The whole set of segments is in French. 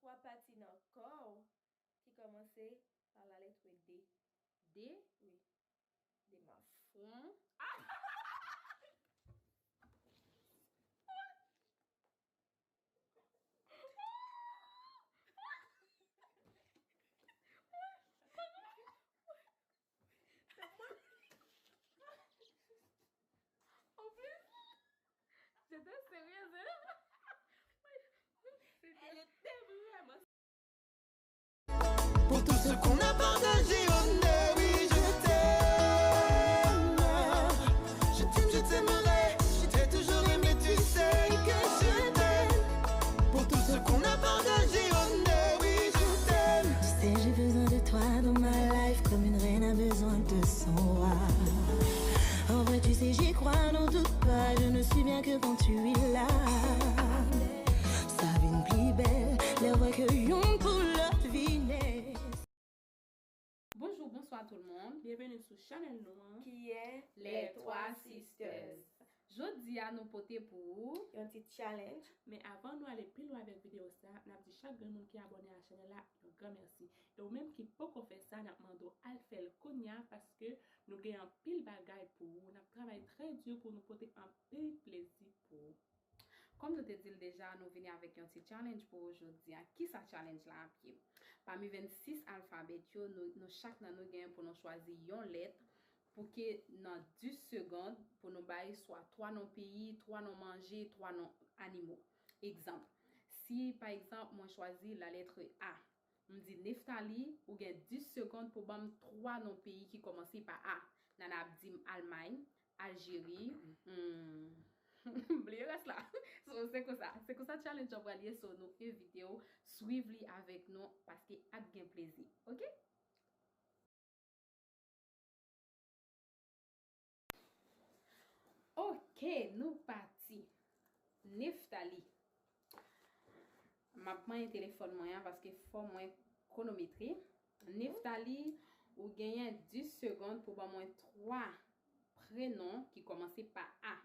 3 parties dans le corps qui commençaient par la lettre D. D? Oui. Des masses. Front. En plus, j'étais sérieuse. Elle était vraiment. Pour tout ce qu'on a partagé, oh no, oui, je t'aime. Je t'aimerai, je t'ai toujours aimé, tu sais que je t'aime. Pour tout ce qu'on a partagé, oh no, oui, je t'aime. Tu sais, j'ai besoin de toi dans ma life comme une reine a besoin de son roi. En vrai, tu sais, j'y crois, n'en doute pas, je ne suis bien que quand tu es là. Ça vient plus belle, les voix que yon pour leur vie naît. Bonjour, bonsoir tout le monde. Bienvenue sur Channel Noir. Qui est Les trois sisters. Jodi à nous poter pour un petit challenge. Mais avant nous aller plus loin avec vidéo ça, nous avons dit chaque monde qui est abonné à la chaîne là, un grand merci. Et ou même qui peut faire ça, nous demandons à le faire konya parce que nous gagnons pile bagaille pour vous. Nous travaillons très dur pour nous porter un pile plaisir pour vous. Comme je te dis déjà, nous venons avec un petit challenge pour aujourd'hui. Qui ça challenge là à pied? Parmi 26 alphabets, nous chaque nous gagnons pour nous choisir une lettre pour que dans 10 secondes, pour nous bailler soit 3 noms pays, 3 noms manger, 3 noms animaux. Exemple, si par exemple, moi choisis la lettre A, on me dit Neftali, ou gagne 10 secondes pour bam 3 noms pays qui commencent par A. Nan ap dit Allemagne, Algérie, Oubliez reste là. C'est comme ça challenge on va lier sur nos vidéos. Suivez-les avec nous parce qu'il a bien plaisir. OK? OK, nous parti. Neftali. Ma prends un téléphone moyen parce qu'il faut moins chronométrer. Neftali ou gagner 10 secondes pour moins 3 prénoms qui commencent par A.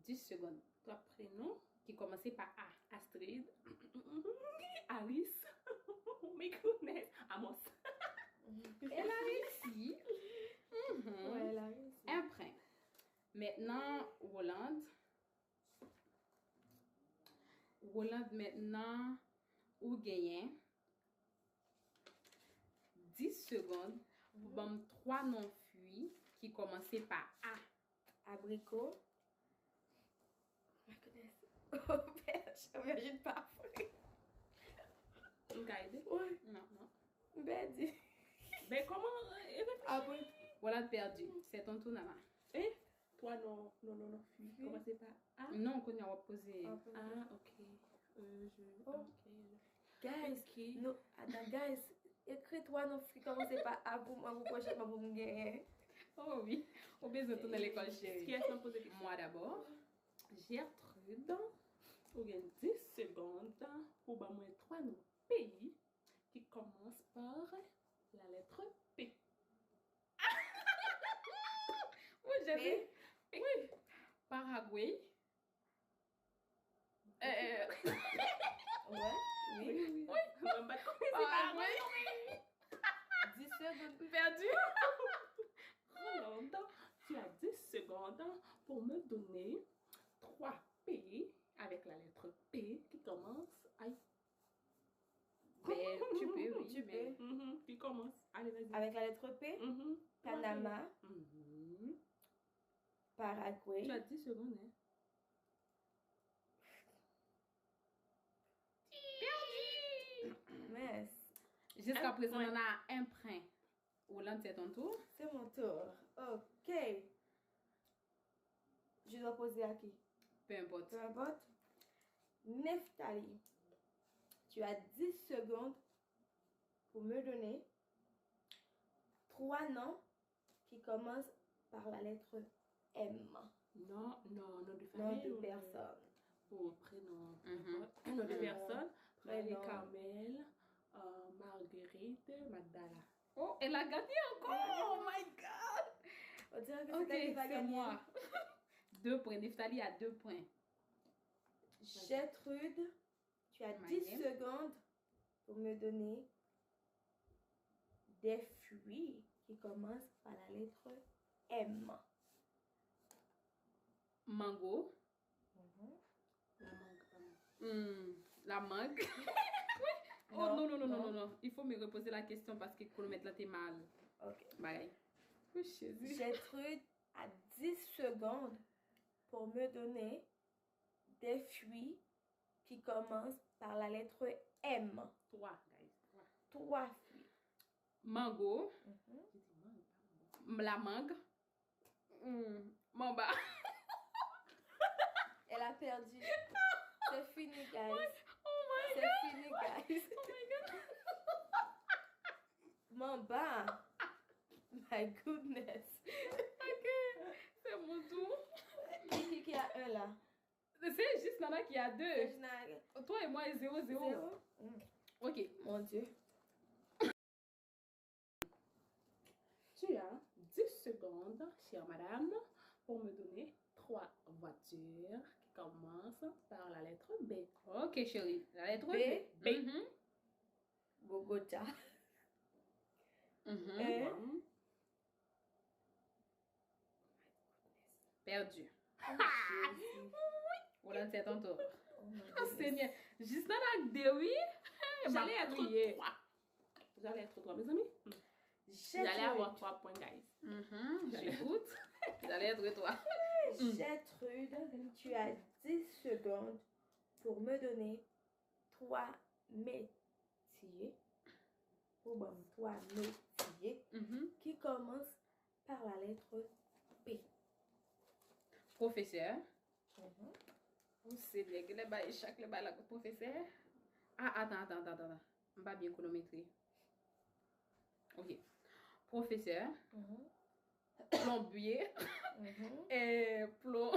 10 secondes. 3 prénoms Qui commençaient par A. Astrid, Alice, Mikounès, Amos. Elle a réussi. Ouais, elle a réussi. Un point. Maintenant, Roland. Roland, maintenant, ou gagne 10 secondes pour bam 3 noms fuis qui commençaient par A. Abricot. Je connais. Auberge. Aubergine parfait. Guide. Ouais. Non. Berdi. Ben comment Abricot. Roland perdu. C'est ton tour, Nana. Eh? 3 non, fuis. Commencez par A. Non, qu'on a posé. Ah, ok. Oh. Ok. Guys, Ok. no, attends, guys, écris-toi nos filles, commencez par A pour moi, vous prochainement pour me gagner. Oh oui. On besoin de tourner l'école, Qui chérie. est-ce qu'on pose des questions? Moi d'abord. Gertrude. Vous avez 10 secondes pour bah, moins 3 noms pays qui commencent par la lettre P. Oui, j'ai vu. P. Oui. Paraguay. Ouais, oui. Oui. On va commencer par Paraguay. 10 secondes. Perdu. Roland, tu as 10 secondes pour me donner 3 pays avec la lettre P qui commence à... Ben, tu peux, oui. Tu mais- peux. Qui commence. Allez, vas-y. Avec la lettre P, Panama, Mhm. Paraguay. Tu as 10 secondes, hein? Mais Jusqu'à Un présent, point. on a un point. Roland, c'est ton tour. c'est mon tour. Ok. Je dois poser à qui? Peu importe. Peu importe. Neftali, tu as 10 secondes pour me donner 3 noms qui commencent par la lettre M. Non, nom de Nom famille. de ou personne. Ou prénom. Mhm. Nom de personne. Prénom. Marie-Carmel, Marguerite, Magdala. Oh, elle a gagné encore. Oh my God. On dirait que Ok, c'est elle qui va c'est gagner. moi. 2 points. Neftali a 2 points. Gertrude, tu as My 10 name. secondes pour me donner des fruits qui commencent par la lettre M. Mango. La mangue, pas mangue. La mangue. Oh non. Il faut me reposer la question parce que chronomètre là t'es mal. Ok. Bye. Oh, Jésus. Gertrude a 10 secondes pour me donner des fruits qui commencent par la lettre M. 3, guys. 3 fruits. Mango. J'ai dit mangue, pas mangue. La mangue. Mamba. Elle a perdu. C'est fini, guys. Oh my C'est fini, guys. Oh my god. Mamba. My goodness. Ok. C'est mon tour. Qui a un là? C'est juste Nana qui a 2. C'est Gina. Toi et moi, 0-0. 0. Ok. Mon Dieu. Tu as 10 secondes, chère madame, pour me donner 3 voitures qui commencent par la lettre B. Ok, chérie. La lettre B. B. Mhm. Bogota. Mhm. Un. Perdu. Jésus. Voilà, c'est ton tour. Oh my Oh goodness. Seigneur. Juste dans la déwi. J'allais être 3. J'allais être 3, mes amis. J'allais Gertrude. avoir 3 points, guys. J'écoute. J'allais être toi. Gertrude, tu as 10 secondes pour me donner 3 métiers. Oh bon, 3 métiers qui commencent par la lettre P. Professeur. On sait bien que les bails, chaque les bails, la professeur. Ah, attends. On va bien chronométrer. Ok. Professeur. Plombier. Et plomb.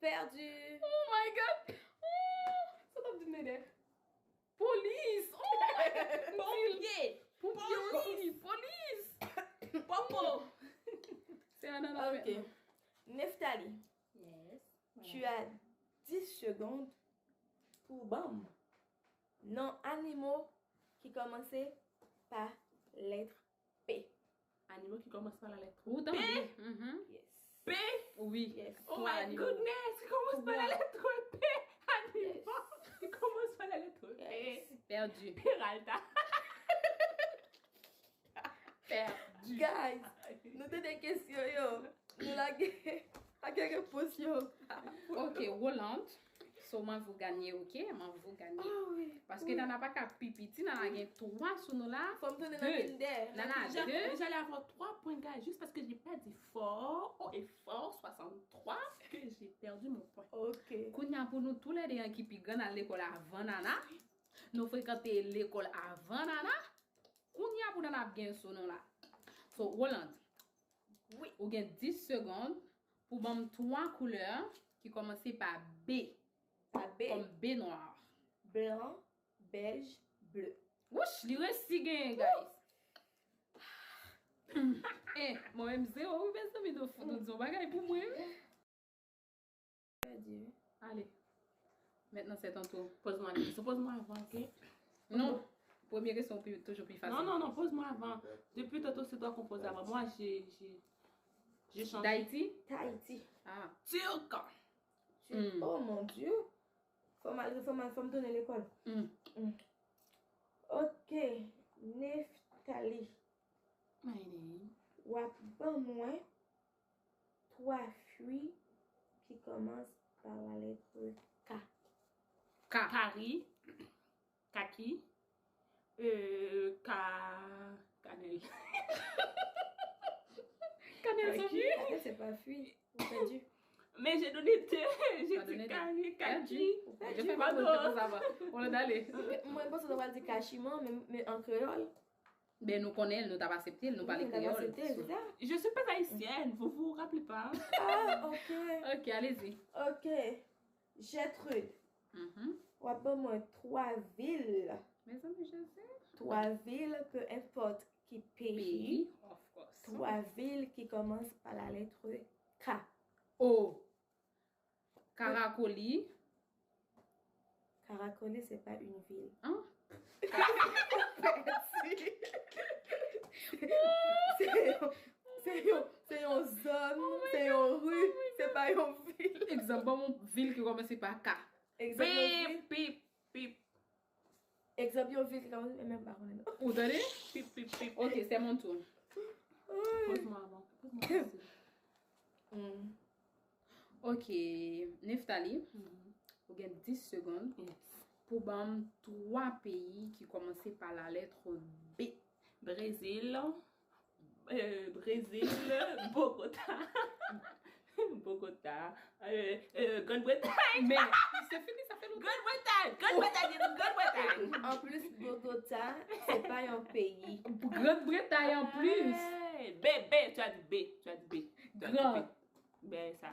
Perdu. Oh my god. Oh, ça t'a donné des. Police. Oh my god. Pompier. Pompier. Police. Popo. C'est un an. Ok. Neftali, Yes. tu as 10 secondes pour BAM. Non animaux qui commençaient par lettre P. Animaux qui commencent par la lettre Où t'en P. Yes. P. Oui. Yes. Oh Trois my animaux. goodness, qui commence par la lettre P. Animaux Yes. qui commence par la lettre P. Yes. Perdu. Peralta. Perdu. Guys, nous avons des questions, yo. Nous avons quelques réponses, yo. Ok, Roland. So, moi, vous gagnez, ok? Moi, vous gagnez. Ah oui. Parce que n'en a pas qu'à pipiti, n'en a gagné 3 sur nous là. Faut me donner Deux. dans une d'air. N'en a Déjà, 2. j'allais avoir 3 points, gars, juste parce que j'ai pas dit fort, haut et fort, 63, que j'ai perdu mon point. Ok. Kounya pour nous tous les gens qui pigan à l'école avant Nana. Nous fréquenter l'école avant Nana. Kounya pour nous a bien son nom là. So, Roland. Oui. Ou gen 10 secondes pour bam 3 couleurs qui commencent par B. La B, Comme B noir. blanc, beige, bleu. Ouch, li resi gen, guys. Eh, moi-même 0, ou bien ça me do disons bagay pour moi. Perdu. Allez. Maintenant, c'est ton tour. Pose-moi la question, pose-moi avant, ok? Non. Première question, toujours plus facile. Non, pose-moi avant. Depuis tantôt, c'est toi qu'on pose avant. Moi, j'ai changé. D'Haïti? Tahiti. Ah. Turc. Oh mon Dieu. Faut me donner l'école. Ok. Neftali. My name. Wap ban moi 3 fruits qui commencent par la lettre K. K. Kari. Kaki. Cannelle. Cannelle Kaki. sauvé? Attends, c'est pas fruit. Vous perdu. Mais j'ai donné 2. J'ai T'as donné dit Kari, deux. Kaki. Je fais pas de pour savoir. On est allé. Moi, je pense qu'on va dire cachiment, mais en créole. Ben, nous connaissons, nous t'avons accepté, nous parlons créole. C'était ça. Je suis pas haïtienne, vous vous rappelez pas? Ah, ok. Ok, allez-y. Ok. Gertrude. Wap ban moi 3 villes. Mes amis, je sais. 3 villes, peu importe qui pays. Of course. 3 villes qui commencent par la lettre K. O. Caracoli. Caracolé, c'est pas une ville. Hein? C'est une zone, c'est une rue, c'est pas une ville. Exemple, mon ville qui commence par K. Exemple, Pip, pip, pip, exemple, une ville qui commence même pas. Vous entendez? pip, pip, pip. Ok, c'est mon tour. Pose-moi avant. Pose-moi avant. Ok, Neftali, vous avez 10 secondes pour bam 3 pays qui commencent par la lettre B. Brésil, Bogota, Bogota, Grande-Bretagne. Mais c'est fini, ça fait longtemps. Grande-Bretagne. En plus, Bogota, c'est pas un pays. Grande-Bretagne en plus. Hey, B, tu as dit B. Tu as dit B. Grand. Ben, ça.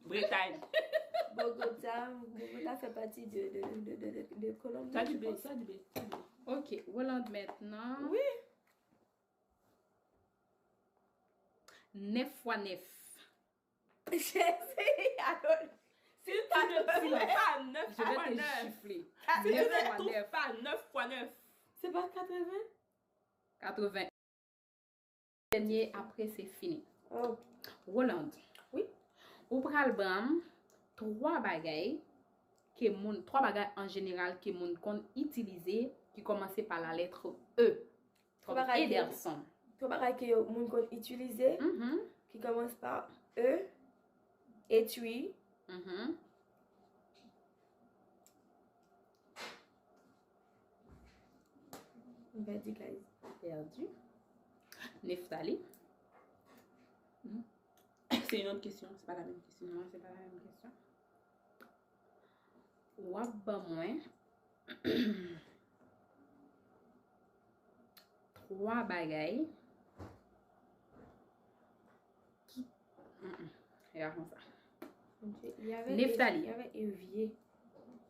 Bretagne. Bogota fait partie de Colombie. Tu as dit je B, pense. tu as dit B. Ok, Hollande maintenant. Oui. 9 fois 9. J'ai essayé alors. Si tu ne trouves pas 9 Je fois vais te 9, gifler. si tu 9 ne fois trouves 9. pas 9 fois 9, C'est pas 80? 80. Dernier, après c'est fini. Oh. Hollande. Oui. Ou pral bam 3 bagailles en général que moun kon utiliser qui commençait par la lettre E. Comme bagailles. Ederson. Trois bagages que moun kon utilisé qui commence par E, étui, on va dire guys. Perdu. Neftali. c'est une autre question. C'est pas la même question. Non, c'est pas la même question. Wap ba moins 3 bagailles qui regarde comme ça. Mon Dieu, il y avait Neftali. Il y avait évier.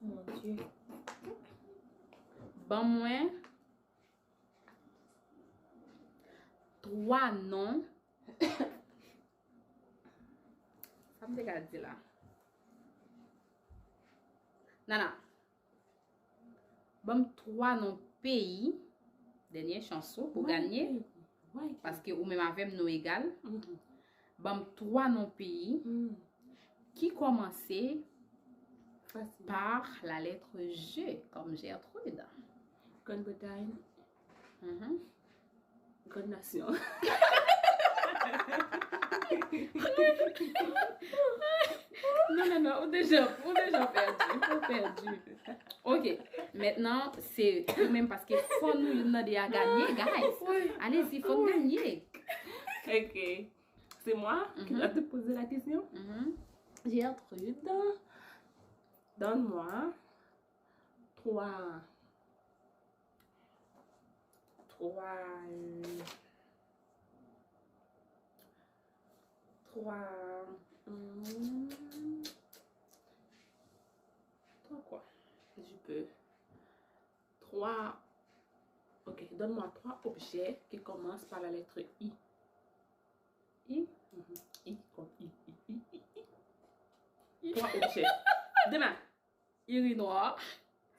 Mon Dieu. Ban moins 3 noms. Ça me décale dire là. Nana. Ban 3 noms pays. Dernière chanson pour gagner. Ouais. Parce que ou même avec nous égal. Ban 3 noms pays qui commençaient Facile. par la lettre G comme Gertrude. Grande-Bretagne, Grande Nation. Non, on déjà perdu. Ok, maintenant, c'est même parce que faut nous à gagner, guys. Allez-y, faut gagner. Ok. C'est moi qui dois te poser la question. Gertrude, donne-moi 3 quoi? Je peux. 3. Ok, donne-moi 3 objets qui commencent par la lettre I. I? I, comme I. 3 objets. Demain. Urinoir.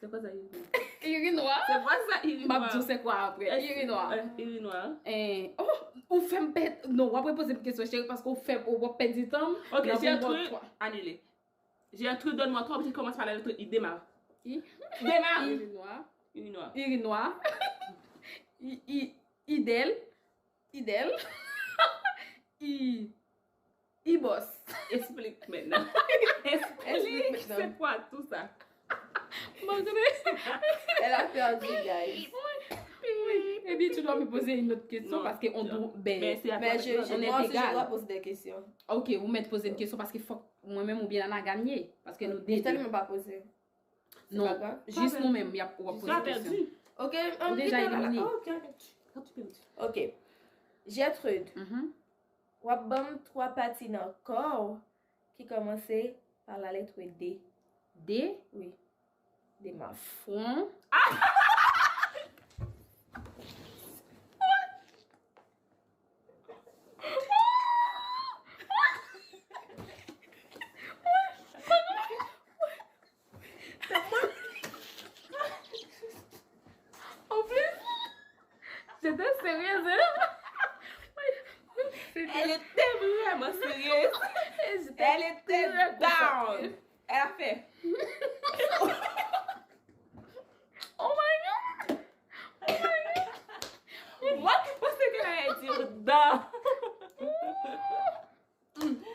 C'est quoi ça, urinoir? Urinoir. C'est quoi ça, urinoir? Mabdou, c'est quoi après? Urinoir. Urinoir. Oh, on fait me perdre. Non, on va poser une question, chérie, parce qu'on fait, on va perdre du temps. Ok, Là, j'ai un on va truc. trois. Annulé. J'ai un truc, donne-moi 3 objets qui commencent par la lettre I. Démarre. I? Démarre. Urinoir. Urinoir. Urinoir. Idel. Boss. Explique maintenant. Explique. C'est quoi tout ça? Elle a perdu, guys. Et bien, tu dois me poser une autre question Non, parce qu'on non. doit. Mais c'est à Mais toi. je, on est moi aussi, égal. je dois poser des questions. Ok, vous m'êtes posé une question parce qu'il faut moi-même ou bien on a gagné. Parce que nous Je deux. tellement pas posé. C'est pas Non, grave. juste nous-mêmes, il y a pour Tu poser as une question. perdu. Ok, Ou déjà éliminé. Ok. Quand tu perds. Ok. Gertrude, wap bam 3 parties dans le corps qui commençaient par la lettre D. D, Oui. Démarre. front. sérieuse. Elle était down. Elle a fait. Oh my god! Moi qui pensais qu'elle allait dire dans.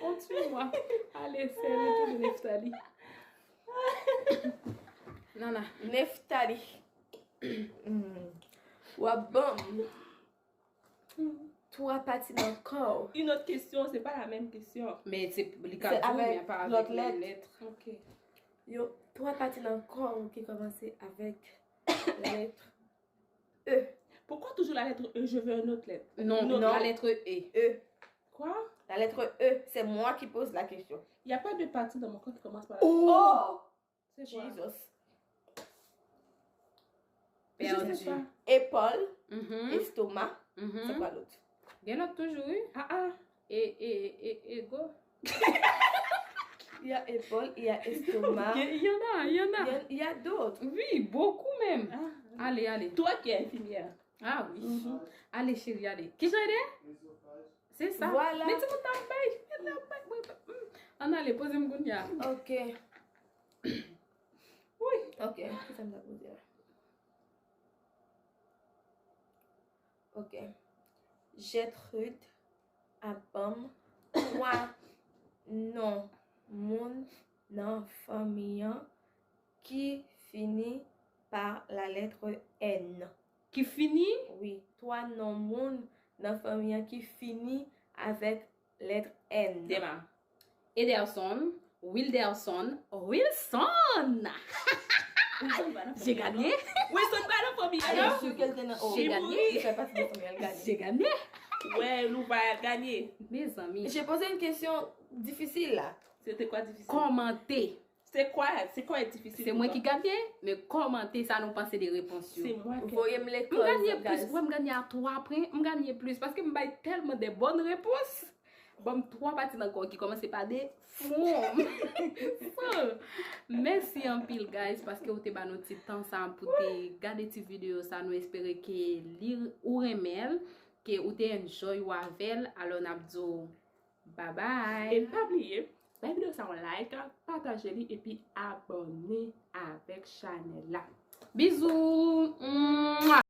Continue-moi. Allez, c'est le tour de Neftali. Nana. Neftali. Wabam. Trois parties dans le corps. Une autre question, c'est pas la même question. Mais c'est les C'est cartons, avec mais pas l'autre avec les lettre. lettres. Ok. Yo, trois parties dans le corps qui commençaient avec la lettre E. Pourquoi toujours la lettre E? Je veux une autre lettre. Non, Non. la lettre E. E. Quoi? La lettre E, c'est moi qui pose la question. Il n'y a pas de partie dans mon corps qui commence par la Oh! C'est quoi? Jesus. Je Perdu. sais pas. Épaule, Mhm, estomac, c'est mhm. quoi l'autre? Il y en a toujours, oui. Ah. Et go. Il y a épaule, il y a estomac. Il y en a, il y en a. Il y a d'autres. Oui, beaucoup même. Ah. Allez, allez. Toi qui es infirmière. Ah oui. Allez, chérie, allez. Qui j'en ai? C'est ça. Voilà. Mais tu m'as tapé. On allez, posez-moi une Ok. Oui. Ok. Qu'est-ce que ça me a posé là? Ok. Gertrude, à pomme, trois non, mon famille qui finit par la lettre N. Qui finit? Oui, toi non, mon famille qui finit avec lettre N. Dema. Ederson, Wilderson, Wilson. J'ai gagné. Wilson pas la famille. Elle est alors? sûre qu'elle était dans J'ai gagné. Je sais pas si la famille elle gagne. J'ai gagné. Ouais, nous va gagner. Mes amis, J'ai posé une question difficile là. C'était quoi difficile? commentez. C'est quoi être difficile? C'est pour moi toi? qui gagne, mais commentez ça, nous pensez des réponses. C'est moi qui. Voyez-moi les Je gagne causes, plus, guys. ouais, je gagne à 3 après, je gagne plus parce que je gagne tellement de bonnes réponses. Bon, 3 parties encore qui commencent par des formes. Merci en pile, guys, parce que vous avez un petit temps ça pour regarder cette vidéo. Ça nous espérer que lire ou remel, que vous avez enjoy ou avec. Alors, nous bye bye. Et pas oublier, la vidéo ça on like, partagez-la et puis abonnez avec Chanel là. Bisous. Mouah.